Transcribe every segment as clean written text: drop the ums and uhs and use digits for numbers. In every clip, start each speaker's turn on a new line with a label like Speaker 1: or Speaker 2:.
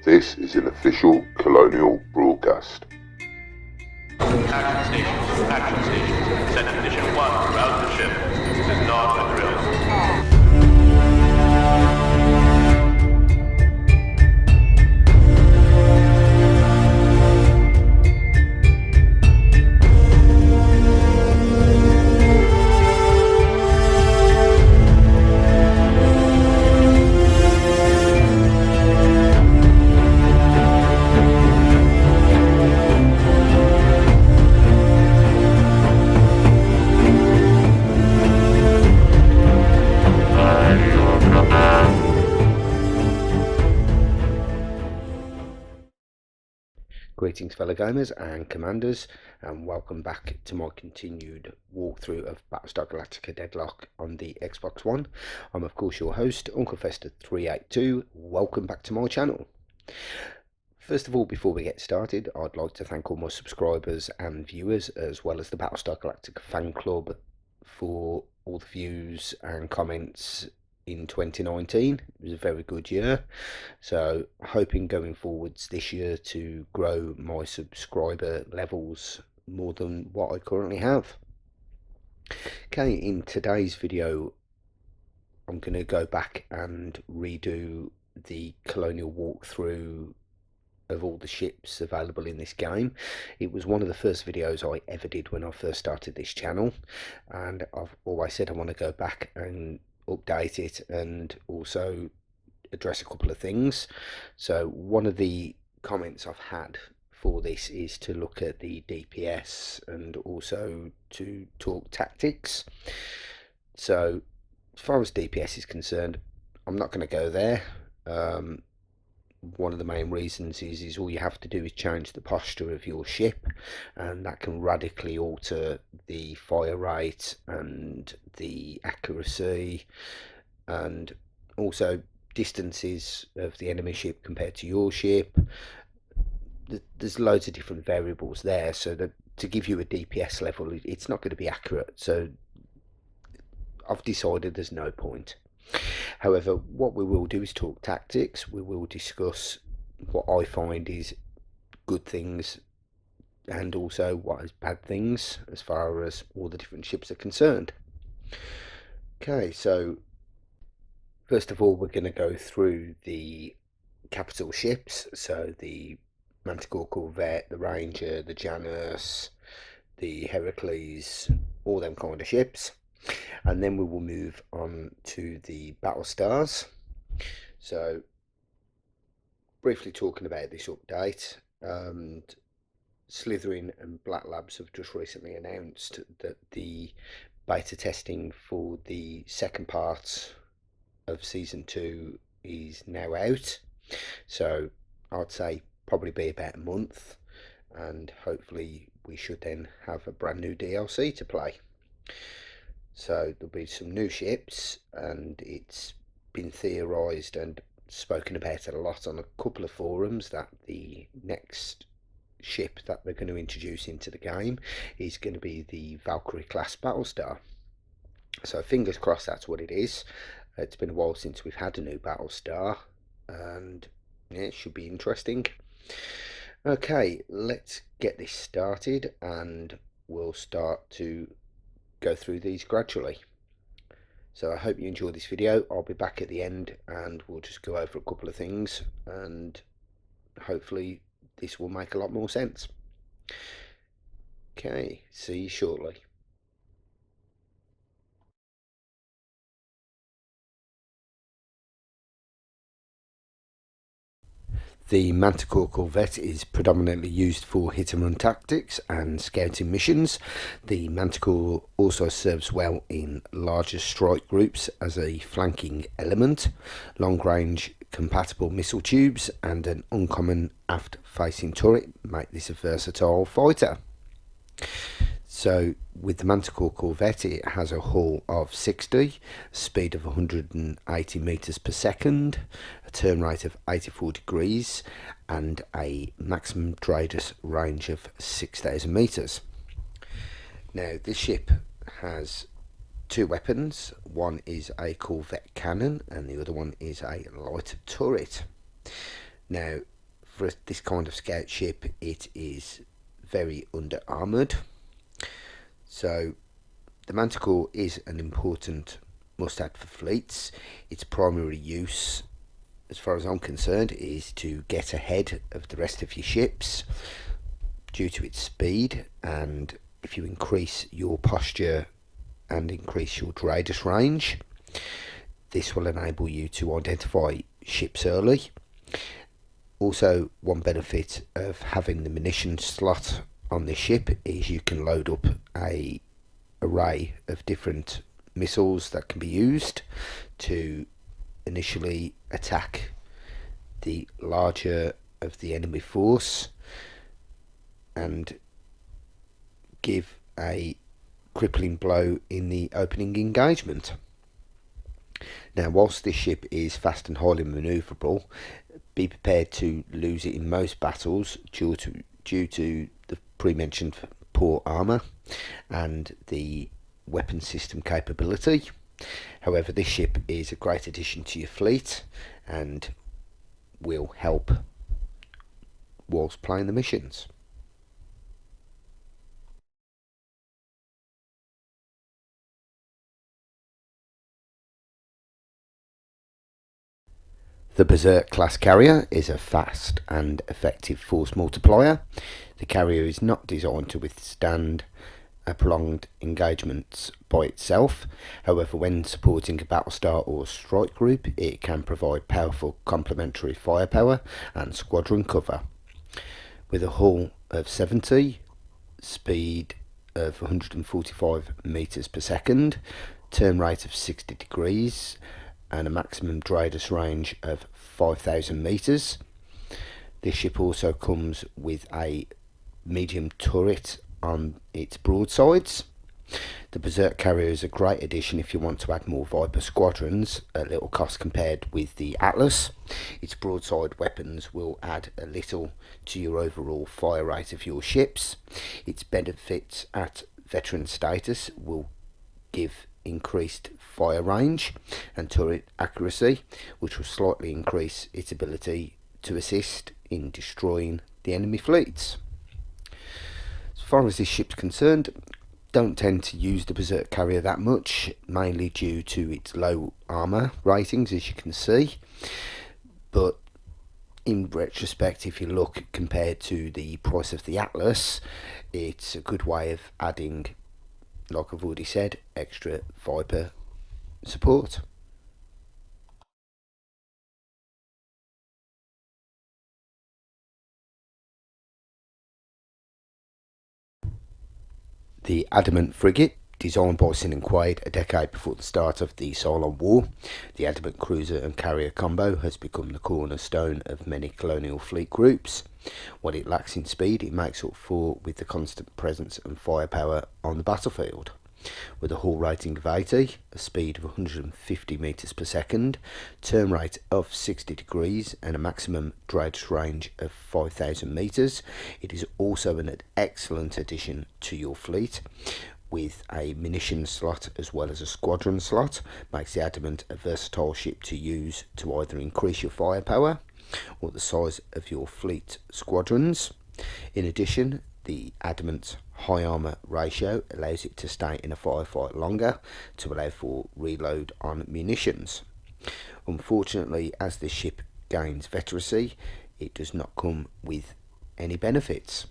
Speaker 1: This is an official Colonial broadcast.
Speaker 2: Action stations. Set condition 1 throughout the ship. This is not a drill.
Speaker 3: Greetings fellow gamers and commanders, and welcome back to my continued walkthrough of Battlestar Galactica Deadlock on the Xbox One. I'm of course your host, Uncle Fester 382. Welcome back to my channel. First of all, before we get started, I'd like to thank all my subscribers and viewers, as well as the Battlestar Galactica fan club, for all the views and comments in 2019. It was a very good year, so hoping going forwards this year to grow my subscriber levels more than what I currently have. Okay, in today's video I'm going to go back and redo the Colonial walkthrough of all the ships available in this game. It was one of the first videos I ever did when I first started this channel, and I've always said I want to go back and update it and also address a couple of things. So one of the comments I've had for this is to look at the DPS and also to talk tactics. So as far as DPS is concerned, I'm not going to go there. One of the main reasons is all you have to do is change the posture of your ship, and that can radically alter the fire rate and the accuracy and also distances of the enemy ship compared to your ship. There's loads of different variables there, so that to give you a DPS level, it's not going to be accurate. So I've decided there's no point. However, what we will do is talk tactics. We will discuss what I find is good things and also what is bad things as far as all the different ships are concerned. Okay, so first of all we're going to go through the capital ships, so the Manticore, corvette, the Ranger, the Janus, the Heracles, all them kind of ships. And then we will move on to the BATTLESTARs. So briefly talking about this update, Slytherin and Black Labs have just recently announced that the beta testing for the second part of season 2 is now out. So I'd say probably be about a month, and hopefully we should then have a brand new DLC to play. So there'll be some new ships, and it's been theorised and spoken about it a lot on a couple of forums that the next ship that they're going to introduce into the game is going to be the Valkyrie class Battlestar. So fingers crossed that's what it is. It's been a while since we've had a new Battlestar, and yeah, it should be interesting. Okay, let's get this started and we'll start to go through these gradually. So I hope you enjoy this video. I'll be back at the end and we'll just go over a couple of things, and hopefully this will make a lot more sense. Okay, see you shortly. The Manticore corvette is predominantly used for hit and run tactics and scouting missions. The Manticore also serves well in larger strike groups as a flanking element. Long range compatible missile tubes and an uncommon aft facing turret make this a versatile fighter. So with the Manticore corvette, it has a hull of 60, speed of 180 meters per second, a turn rate of 84 degrees, and a maximum radius range of 6,000 meters. Now this ship has two weapons. One is a corvette cannon and the other one is a light turret. Now for this kind of scout ship, it is very under armoured. So the Manticore is an important must-have for fleets. Its primary use, as far as I'm concerned, is to get ahead of the rest of your ships due to its speed, and if you increase your posture and increase your radius range, this will enable you to identify ships early. Also, one benefit of having the munition slot on this ship is you can load up a array of different missiles that can be used to initially attack the larger of the enemy force and give a crippling blow in the opening engagement. Now, whilst this ship is fast and highly manoeuvrable, be prepared to lose it in most battles due to the pre-mentioned poor armour and the weapon system capability. However, this ship is a great addition to your fleet and will help whilst playing the missions. The Berserk class carrier is a fast and effective force multiplier. The carrier is not designed to withstand a prolonged engagement by itself. However, when supporting a battlestar or strike group, it can provide powerful complementary firepower and squadron cover. With a hull of 70, speed of 145 meters per second, turn rate of 60 degrees, and a maximum radius range of 5,000 meters. This ship also comes with a medium turret on its broadsides. The Berserk carrier is a great addition if you want to add more Viper squadrons at little cost compared with the Atlas. Its broadside weapons will add a little to your overall fire rate of your ships. Its benefits at veteran status will give increased fire range and turret accuracy, which will slightly increase its ability to assist in destroying the enemy fleets. As far as this ship's concerned, don't tend to use the Berserk carrier that much, mainly due to its low armour ratings, as you can see. But in retrospect, if you look compared to the price of the Atlas, it's a good way of adding, like I've already said, extra Viper support. The Adamant frigate, designed by Sin and Quaid a decade before the start of the Cylon War, the Adamant cruiser and carrier combo has become the cornerstone of many colonial fleet groups. What it lacks in speed, it makes up for with the constant presence and firepower on the battlefield. With a hull rating of 80, a speed of 150 meters per second, turn rate of 60 degrees and a maximum radius range of 5,000 meters, it is also an excellent addition to your fleet. With a munition slot as well as a squadron slot, makes the Adamant a versatile ship to use to either increase your firepower or the size of your fleet squadrons. In addition, the Adamant's high armour ratio allows it to stay in a firefight longer to allow for reload on munitions. Unfortunately, as this ship gains veterancy, it does not come with any benefits.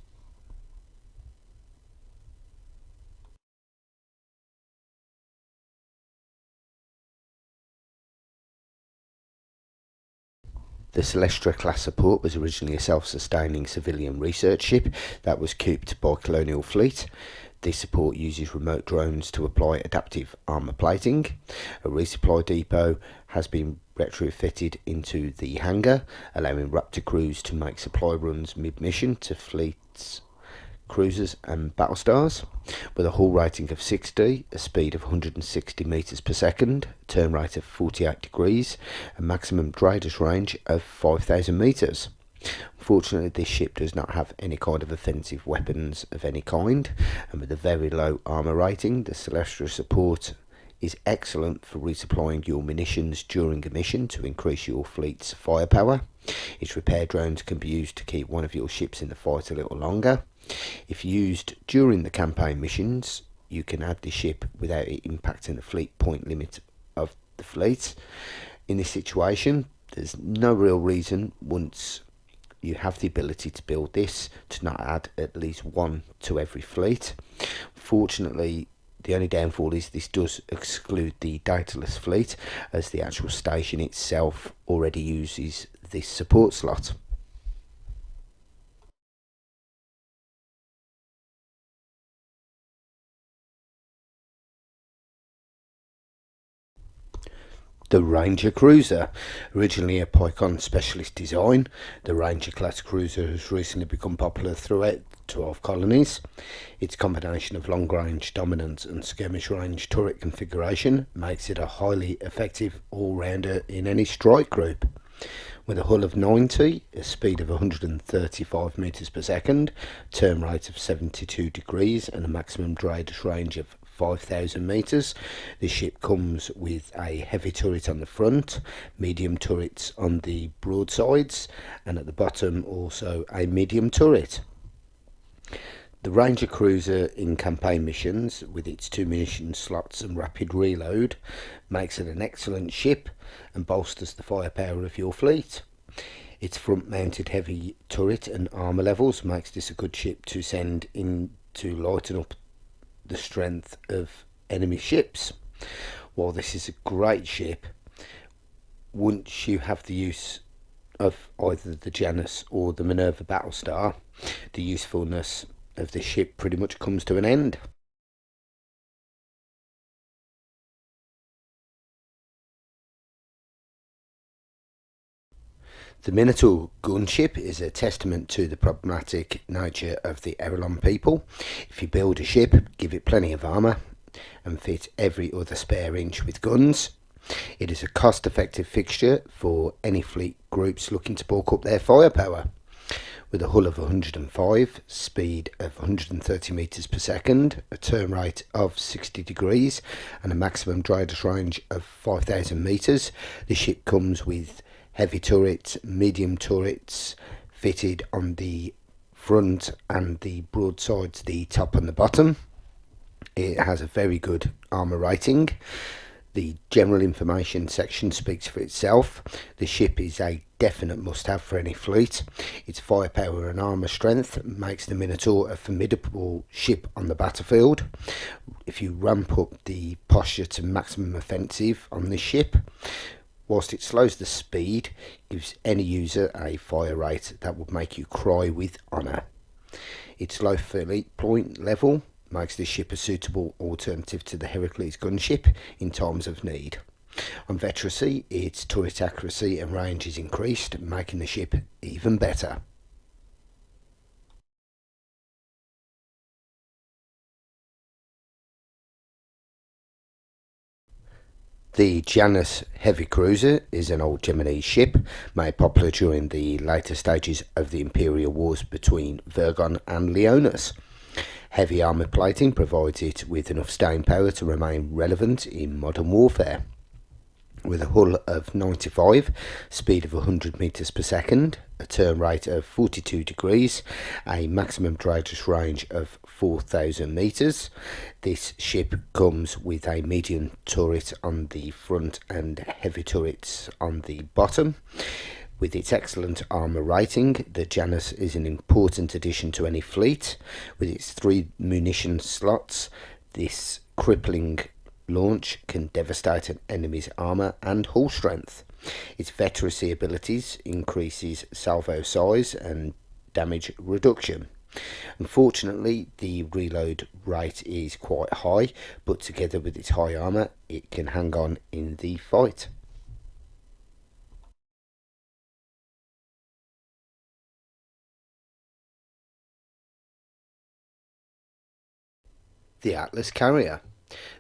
Speaker 3: The Celestra class support was originally a self-sustaining civilian research ship that was cooped by Colonial Fleet. This support uses remote drones to apply adaptive armour plating. A resupply depot has been retrofitted into the hangar, allowing Raptor crews to make supply runs mid-mission to fleets, cruisers and battlestars. With a hull rating of 60, a speed of 160 meters per second, turn rate of 48 degrees, a maximum radius range of 5,000 meters. Unfortunately, this ship does not have any kind of offensive weapons of any kind, and with a very low armour rating, the Celestra support is excellent for resupplying your munitions during a mission to increase your fleet's firepower. Its repair drones can be used to keep one of your ships in the fight a little longer. If used during the campaign missions, you can add the ship without it impacting the fleet point limit of the fleet. In this situation, there's no real reason, once you have the ability to build this, to not add at least one to every fleet. Fortunately, the only downfall is this does exclude the dataless fleet, as the actual station itself already uses this support slot. The Ranger Cruiser, originally a Pycon specialist design, the Ranger class cruiser has recently become popular throughout 12 colonies. Its combination of long-range dominance and skirmish range turret configuration makes it a highly effective all-rounder in any strike group. With a hull of 90, a speed of 135 metres per second, turn rate of 72 degrees and a maximum radius range of 5,000 metres. The ship comes with a heavy turret on the front, medium turrets on the broadsides, and at the bottom also a medium turret. The Ranger Cruiser in campaign missions, with its 2 munition slots and rapid reload, makes it an excellent ship and bolsters the firepower of your fleet. Its front-mounted heavy turret and armour levels makes this a good ship to send in to lighten up the strength of enemy ships. While this is a great ship, once you have the use of either the Janus or the Minerva BATTLESTAR, the usefulness of this ship pretty much comes to an end. The Minotaur gunship is a testament to the problematic nature of the Erelon people. If you build a ship, give it plenty of armour and fit every other spare inch with guns. It is a cost-effective fixture for any fleet groups looking to bulk up their firepower. With a hull of 105, speed of 130 metres per second, a turn rate of 60 degrees and a maximum radius range of 5,000 metres, the ship comes with heavy turrets, medium turrets fitted on the front and the broadsides, the top and the bottom. It has a very good armour rating. The general information section speaks for itself. The ship is a definite must-have for any fleet. Its firepower and armour strength makes the Minotaur a formidable ship on the battlefield. If you ramp up the posture to maximum offensive on this ship, whilst it slows the speed, gives any user a fire rate that would make you cry with honour. Its low fleet point level makes this ship a suitable alternative to the Heracles gunship in times of need. On veterancy, its turret accuracy and range is increased, making the ship even better. The Janus heavy cruiser is an old Gemini ship made popular during the later stages of the imperial wars between Vergon and Leonis. Heavy armour plating provides it with enough staying power to remain relevant in modern warfare. With a hull of 95, speed of 100 metres per second, a turn rate of 42 degrees, a maximum radius range of 4,000 metres. This ship comes with a medium turret on the front and heavy turrets on the bottom. With its excellent armour rating, the Janus is an important addition to any fleet. With its 3 munition slots, this crippling launch can devastate an enemy's armour and hull strength. Its veterancy abilities increases salvo size and damage reduction. Unfortunately, the reload rate is quite high, but together with its high armour, it can hang on in the fight. The Atlas carrier.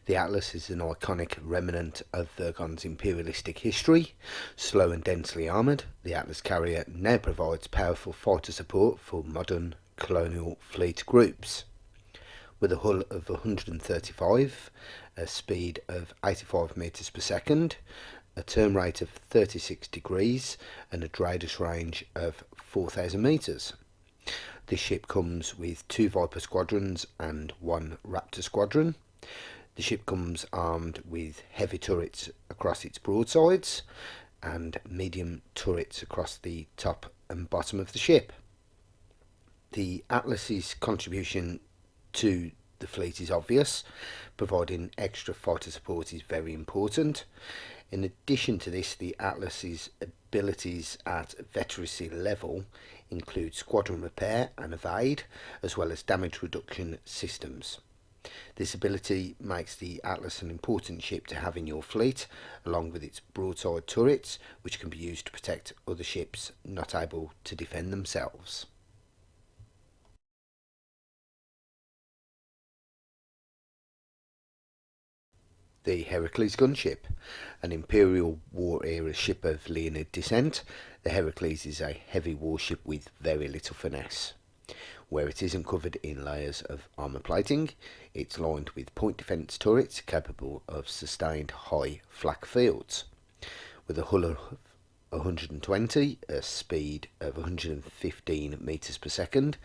Speaker 3: The Atlas is an iconic remnant of Vergon's imperialistic history. Slow and densely armoured, the Atlas carrier now provides powerful fighter support for modern colonial fleet groups. With a hull of 135, a speed of 85 meters per second, a turn rate of 36 degrees and a radius range of 4,000 meters. This ship comes with 2 Viper squadrons and 1 Raptor squadron. The ship comes armed with heavy turrets across its broadsides and medium turrets across the top and bottom of the ship. The Atlas's contribution to the fleet is obvious. Providing extra fighter support is very important. In addition to this, the Atlas's abilities at veteracy level include squadron repair and evade, as well as damage reduction systems. This ability makes the Atlas an important ship to have in your fleet, along with its broadside turrets, which can be used to protect other ships not able to defend themselves. The Heracles gunship, an Imperial War era ship of Leonid descent, the Heracles is a heavy warship with very little finesse. Where it isn't covered in layers of armour plating, it's lined with point defence turrets capable of sustained high flak fields. With a hull of 120, a speed of 115 meters per second,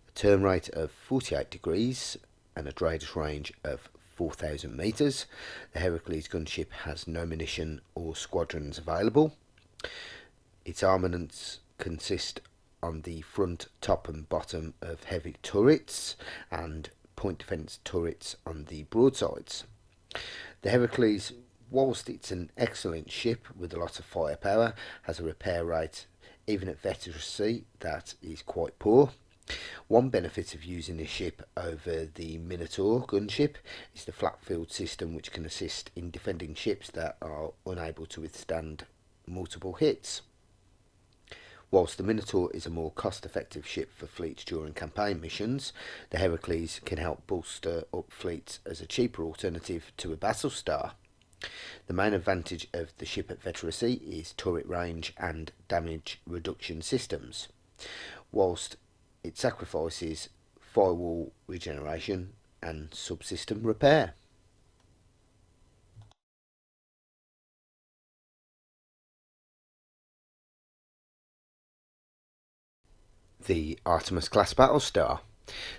Speaker 3: a turn rate of 48 degrees and a radius range of 4,000 meters, the Heracles gunship has no munition or squadrons available. Its armaments consist on the front, top and bottom of heavy turrets and point defence turrets on the broadsides. The Heracles, whilst it's an excellent ship with a lot of firepower, has a repair rate, even at veteracy, that is quite poor. One benefit of using this ship over the Minotaur gunship is the flak field system, which can assist in defending ships that are unable to withstand multiple hits. Whilst the Minotaur is a more cost-effective ship for fleets during campaign missions, the Heracles can help bolster up fleets as a cheaper alternative to a Battlestar. The main advantage of the ship at veteracy is turret range and damage reduction systems, whilst it sacrifices firewall regeneration and subsystem repair. The Artemis class Battlestar.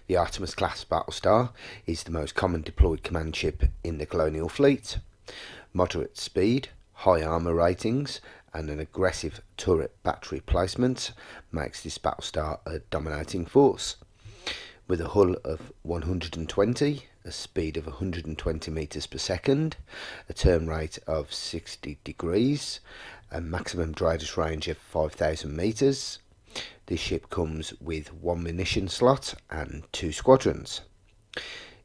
Speaker 3: The Artemis class Battlestar is the most common deployed command ship in the Colonial fleet. Moderate speed, high armour ratings and an aggressive turret battery placement makes this Battlestar a dominating force. With a hull of 120, a speed of 120 meters per second, a turn rate of 60 degrees, a maximum radius range of 5,000 meters. This ship comes with 1 munition slot and 2 squadrons.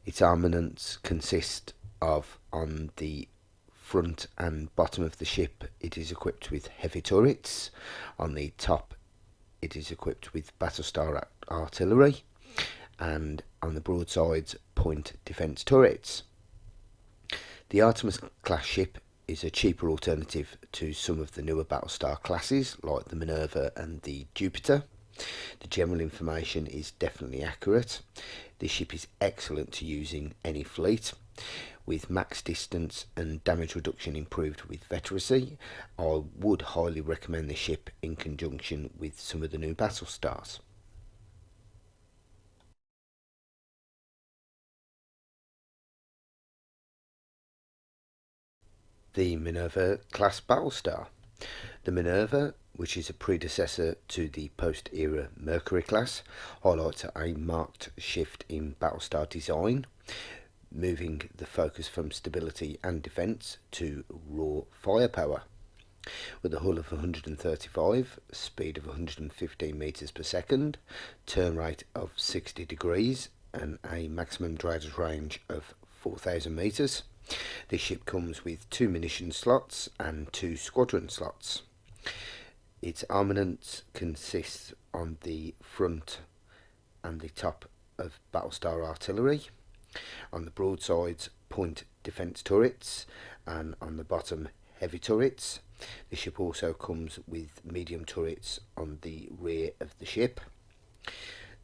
Speaker 3: Its armaments consist of, on the front and bottom of the ship, it is equipped with heavy turrets. On the top, it is equipped with Battlestar artillery, and on the broadsides, point defence turrets. The Artemis class ship is a cheaper alternative to some of the newer Battlestar classes like the Minerva and the Jupiter. The general information is definitely accurate. This ship is excellent to use in any fleet. With max distance and damage reduction improved with veteracy, I would highly recommend this ship in conjunction with some of the new Battlestars. The Minerva class Battlestar. The Minerva, which is a predecessor to the post-era Mercury class, highlights a marked shift in Battlestar design, moving the focus from stability and defence to raw firepower. With a hull of 135, speed of 115 meters per second, turn rate of 60 degrees and a maximum radius range of 4,000 meters. This ship comes with 2 munition slots and 2 squadron slots. Its armaments consists on the front and the top of Battlestar artillery, on the broadsides point defence turrets, and on the bottom heavy turrets. The ship also comes with medium turrets on the rear of the ship.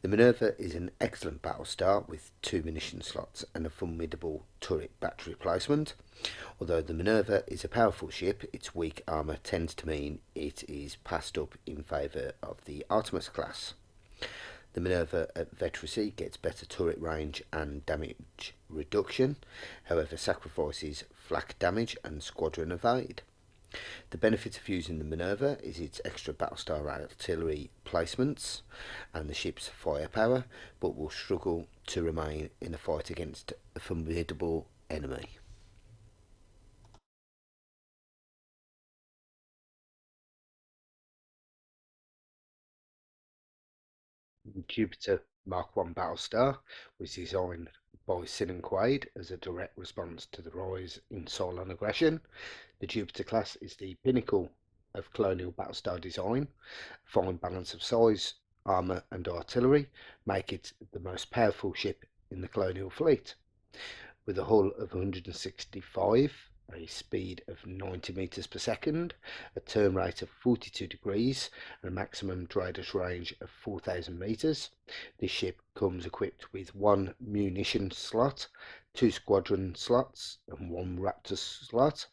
Speaker 3: The Minerva is an excellent battlestar with 2 munition slots and a formidable turret battery replacement. Although the Minerva is a powerful ship, its weak armour tends to mean it is passed up in favour of the Artemis class. The Minerva at Veteracy gets better turret range and damage reduction, however sacrifices flak damage and squadron evade. The benefit of using the Minerva is its extra battlestar artillery placements and the ship's firepower, but will struggle to remain in a fight against a formidable enemy. Jupiter Mark 1 battlestar was designed by Sin and Quaid as a direct response to the rise in Cylon aggression. The Jupiter class is the pinnacle of colonial battlestar design. A fine balance of size, armour and artillery make it the most powerful ship in the colonial fleet. With a hull of 165, a speed of 90 metres per second, a turn rate of 42 degrees and a maximum radius range of 4,000 metres. This ship comes equipped with 1 munition slot, 2 squadron slots and 1 Raptor slot.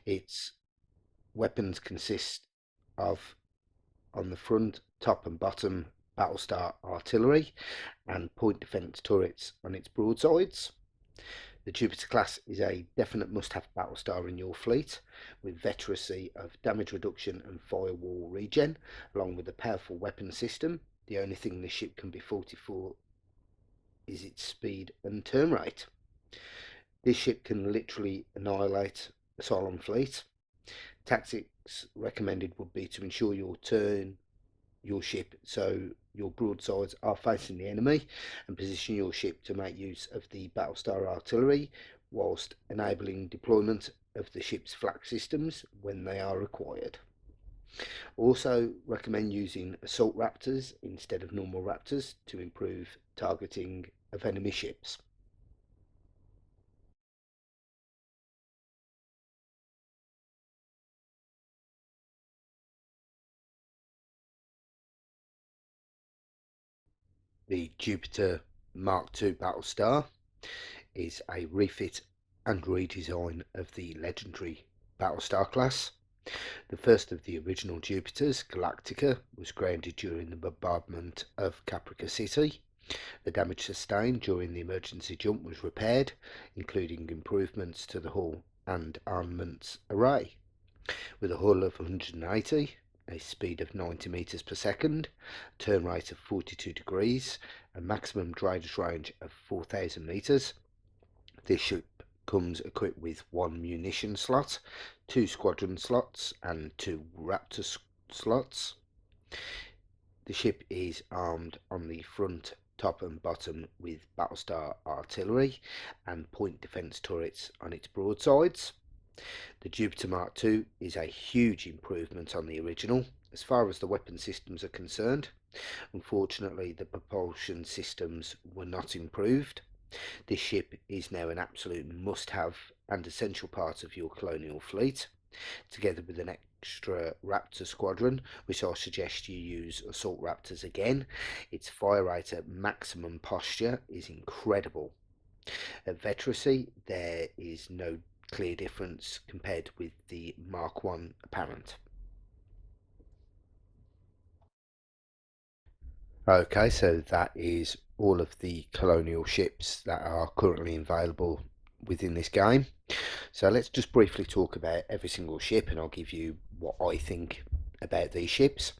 Speaker 3: Its weapons consist of, on the front, top and bottom, battlestar artillery and point defence turrets on its broadsides. The Jupiter class is a definite must-have battlestar in your fleet, with veteracy of damage reduction and firewall regen, along with a powerful weapon system. The only thing the ship can be faulted for is its speed and turn rate. This ship can literally annihilate a Cylon fleet. Tactics recommended would be to ensure your ship so your broadsides are facing the enemy and position your ship to make use of the battlestar artillery whilst enabling deployment of the ship's flak systems when they are required. Also recommend using assault raptors instead of normal raptors to improve targeting of enemy ships. The Jupiter Mark II battlestar is a refit and redesign of the legendary battlestar class. The first of the original Jupiters, Galactica, was grounded during the bombardment of Caprica City. The damage sustained during the emergency jump was repaired, including improvements to the hull and armaments array. With a hull of 180, a speed of 90 metres per second, turn rate of 42 degrees, a maximum radius range of 4,000 metres. This ship comes equipped with 1 munition slot, 2 squadron slots and 2 Raptor slots. The ship is armed on the front, top and bottom with battlestar artillery and point defence turrets on its broadsides. The Jupiter Mark II is a huge improvement on the original as far as the weapon systems are concerned. Unfortunately, the propulsion systems were not improved. This ship is now an absolute must-have and essential part of your colonial fleet, together with an extra Raptor squadron, which I suggest you use assault Raptors again. Its fire rate at maximum posture is incredible. At veteracy, there is no clear difference compared with the Mark 1 apparent. Okay, so that is all of the colonial ships that are currently available within this game. So let's just briefly talk about every single ship and I'll give you what I think about these ships.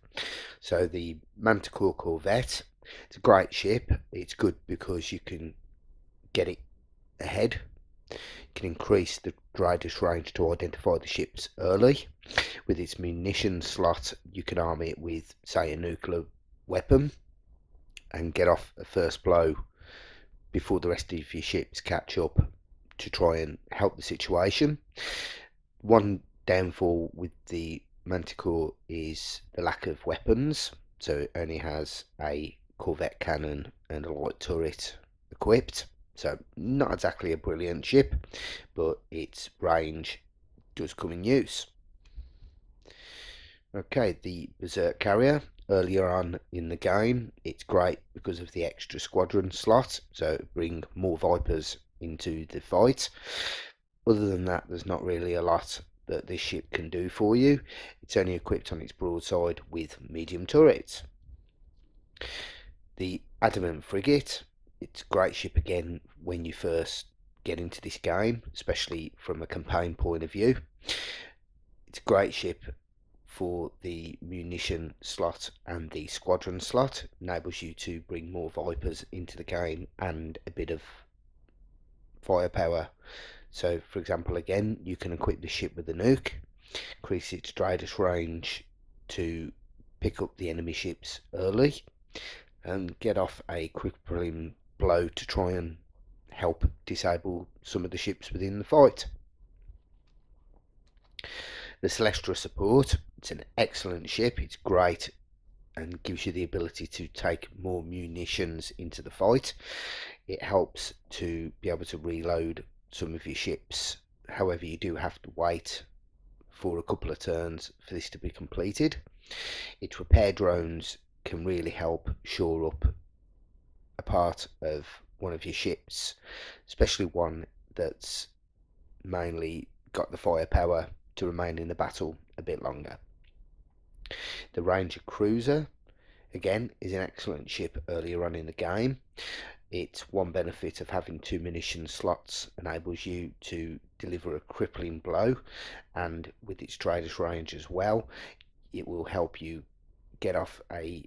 Speaker 3: So the Manticore corvette, it's a great ship. It's good because you can get it ahead. You can increase the radius range to identify the ships early. With its munition slot, you can arm it with, say, a nuclear weapon and get off a first blow before the rest of your ships catch up to try and help the situation. One downfall with the Manticore is the lack of weapons, so it only has a corvette cannon and a light turret equipped, so not exactly a brilliant ship, but its range does come in use. Okay, the Berserk carrier, earlier on in the game. It's great because of the extra squadron slot, so bring more Vipers into the fight. Other than that, there's not really a lot that this ship can do for you. It's only equipped on its broadside with medium turrets. The Adamant frigate, it's a great ship again when you first get into this game, especially from a campaign point of view. It's a great ship for the munition slot and the squadron slot. Enables you to bring more Vipers into the game and a bit of firepower. So for example, again, you can equip the ship with a nuke, increase its radius range to pick up the enemy ships early and get off a crippling blow to try and help disable some of the ships within the fight. The Celestra support, it's an excellent ship. It's great and gives you the ability to take more munitions into the fight. It helps to be able to reload some of your ships. However, you do have to wait for a couple of turns for this to be completed. Its repair drones can really help shore up a part of one of your ships, especially one that's mainly got the firepower to remain in the battle a bit longer. The Ranger cruiser, again, is an excellent ship earlier on in the game. Its one benefit of having 2 munition slots enables you to deliver a crippling blow, and with its radius range as well, it will help you get off a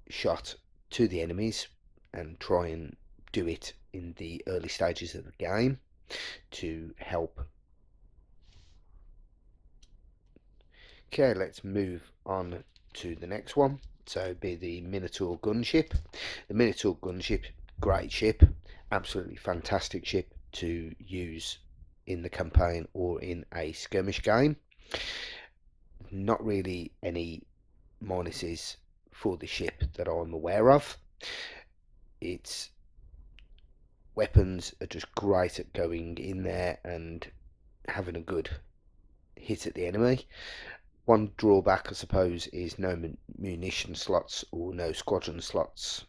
Speaker 3: shot to the enemies and try and do it in the early stages of the game to help. Okay, let's move on to the next one. So be the Minotaur gunship. The Minotaur gunship, great ship, absolutely fantastic ship to use in the campaign or in a skirmish game. Not really any minuses for the ship that I'm aware of. Its weapons are just great at going in there and having a good hit at the enemy. One drawback, I suppose, is no munition slots or no squadron slots.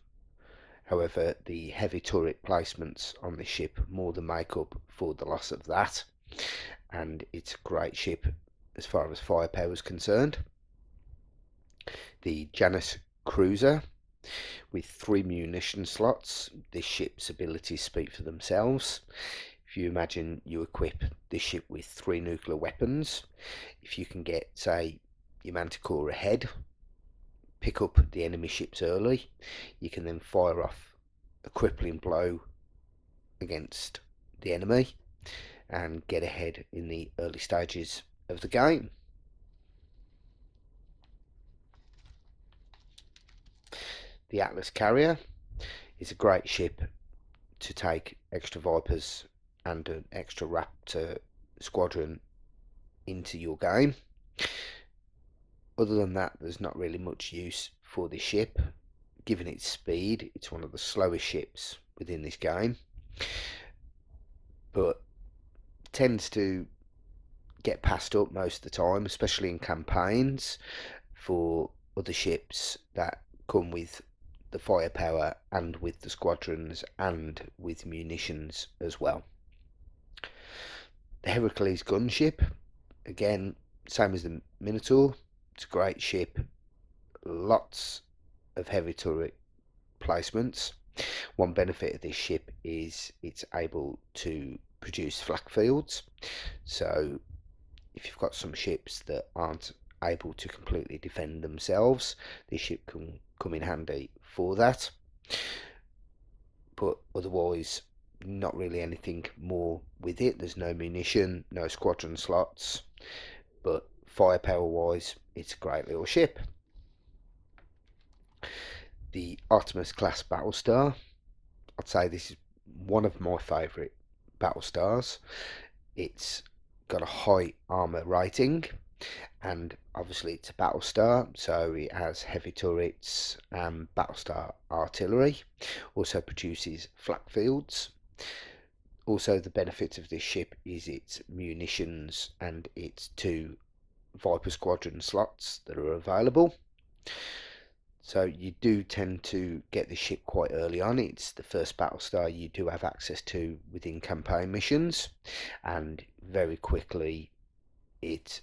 Speaker 3: However, the heavy turret placements on the ship more than make up for the loss of that, and it's a great ship as far as firepower is concerned. The Janus cruiser, with 3 munition slots. This ship's abilities speak for themselves. If you imagine you equip this ship with 3 nuclear weapons, if you can get, say, your Manticore ahead, pick up the enemy ships early, you can then fire off a crippling blow against the enemy and get ahead in the early stages of the game. The Atlas carrier is a great ship to take extra Vipers and an extra Raptor squadron into your game. Other than that, there's not really much use for this ship. Given its speed, it's one of the slowest ships within this game, but tends to get passed up most of the time, especially in campaigns, for other ships that come with the firepower and with the squadrons and with munitions as well. The Heracles gunship, again, same as the Minotaur. It's a great ship, lots of heavy turret placements. One benefit of this ship is it's able to produce flak fields, so if you've got some ships that aren't able to completely defend themselves, this ship can come in handy for that. But otherwise, not really anything more with it. There's no munition, no squadron slots, but firepower wise, it's a great little ship. The Artemis class BATTLESTAR, I'd say this is one of my favourite BATTLESTARs. It's got a high armour rating, and obviously it's a BATTLESTAR, so it has heavy turrets and BATTLESTAR artillery. Also produces flak fields. Also, the benefit of this ship is its munitions and its 2 Viper squadron slots that are available. So you do tend to get the ship quite early on. It's the first Battlestar you do have access to within campaign missions, and very quickly its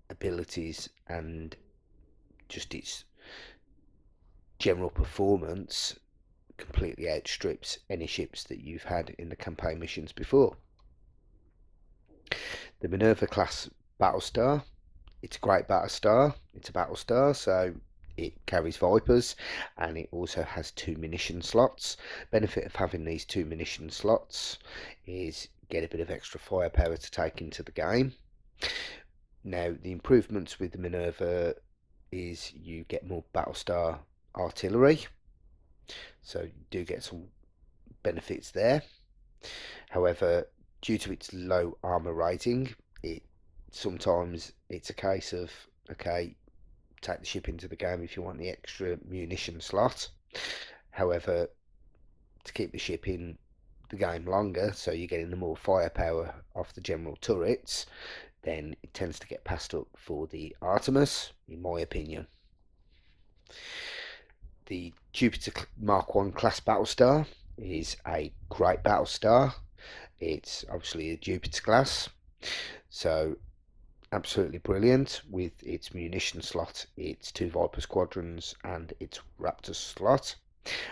Speaker 3: abilities and just its general performance completely outstrips any ships that you've had in the campaign missions before. The Minerva class Battlestar, it's a great Battlestar. It's a Battlestar, so it carries Vipers, and it also has 2 munition slots. Benefit of having these 2 munition slots is get a bit of extra firepower to take into the game. Now, the improvements with the Minerva is you get more Battlestar artillery, so you do get some benefits there. However, due to its low armor rating, sometimes it's a case of, okay, take the ship into the game if you want the extra munition slot. However, to keep the ship in the game longer, so you're getting the more firepower off the general turrets, then it tends to get passed up for the Artemis, in my opinion. The Jupiter Mark 1 class Battlestar is a great Battlestar. It's obviously a Jupiter class, so absolutely brilliant with its munition slot, its 2 Viper squadrons, and its Raptor slot.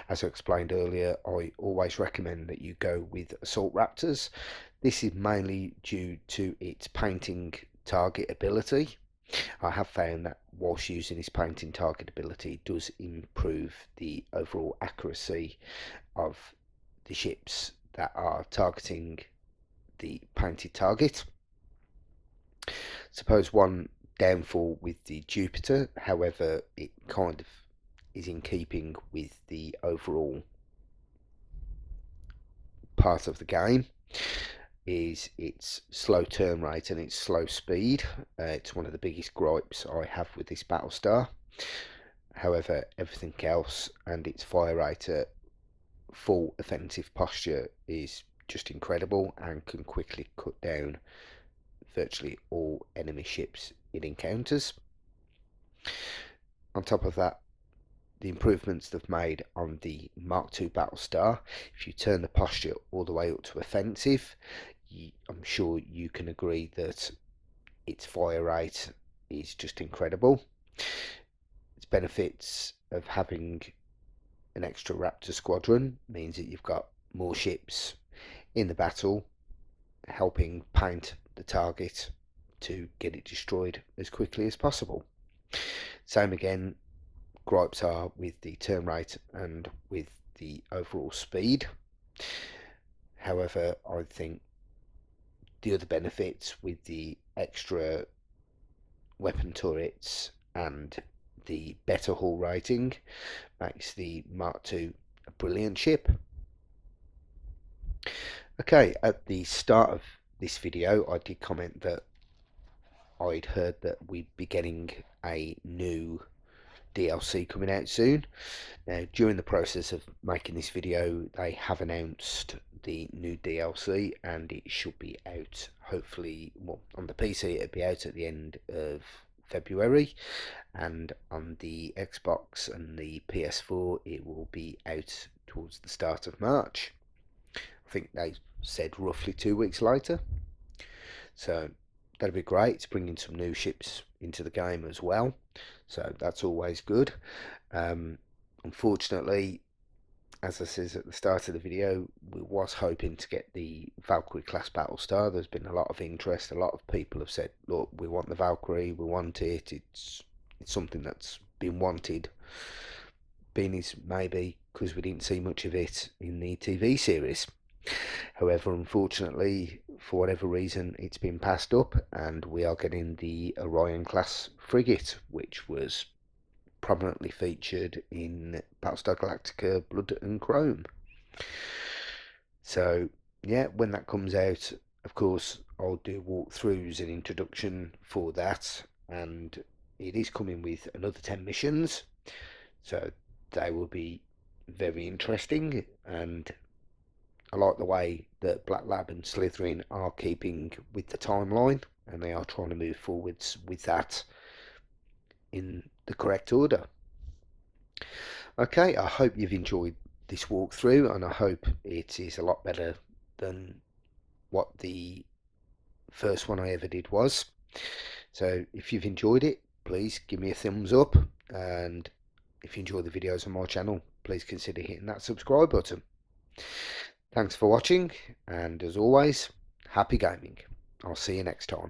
Speaker 3: As I explained earlier, I always recommend that you go with Assault Raptors. This is mainly due to its painting target ability. I have found that whilst using this painting target ability, it does improve the overall accuracy of the ships that are targeting the painted target. Suppose one downfall with the Jupiter, however, it kind of is in keeping with the overall part of the game, is its slow turn rate and its slow speed. It's one of the biggest gripes I have with this Battlestar. However, everything else and its fire rate at full offensive posture is just incredible and can quickly cut down virtually all enemy ships it encounters. On top of that, the improvements they've made on the Mark II Battlestar, if you turn the posture all the way up to offensive, I'm sure you can agree that its fire rate is just incredible. Its benefits of having an extra Raptor squadron means that you've got more ships in the battle helping paint the target to get it destroyed as quickly as possible. Same again, gripes are with the turn rate and with the overall speed. However, I think the other benefits with the extra weapon turrets and the better hull rating makes the Mark II a brilliant ship. Okay, at the start of this video I did comment that I'd heard that we'd be getting a new DLC coming out soon. Now, during the process of making this video, they have announced the new DLC, and it should be out hopefully, well, on the PC it'll be out at the end of February, and on the Xbox and the PS4 it will be out towards the start of March. I think they said roughly 2 weeks later, so that'd be great. It's bringing some new ships into the game as well, so that's always good. Unfortunately, as I said at the start of the video, we was hoping to get the Valkyrie class Battlestar. There's been a lot of interest. A lot of people have said, look, we want the Valkyrie, we want it. It's something that's been wanted. Being is maybe because we didn't see much of it in the TV series. However, unfortunately, for whatever reason, it's been passed up, and we are getting the Orion class frigate, which was prominently featured in Battlestar Galactica Blood and Chrome. So yeah, when that comes out, of course I'll do walkthroughs and introduction for that, and it is coming with another 10 missions, so they will be very interesting. And I like the way that Black Lab and Slytherin are keeping with the timeline, and they are trying to move forwards with that in the correct order. Okay, I hope you've enjoyed this walkthrough, and I hope it is a lot better than what the first one I ever did was. So if you've enjoyed it, please give me a thumbs up, and if you enjoy the videos on my channel, please consider hitting that subscribe button. Thanks for watching, and as always, happy gaming. I'll see you next time.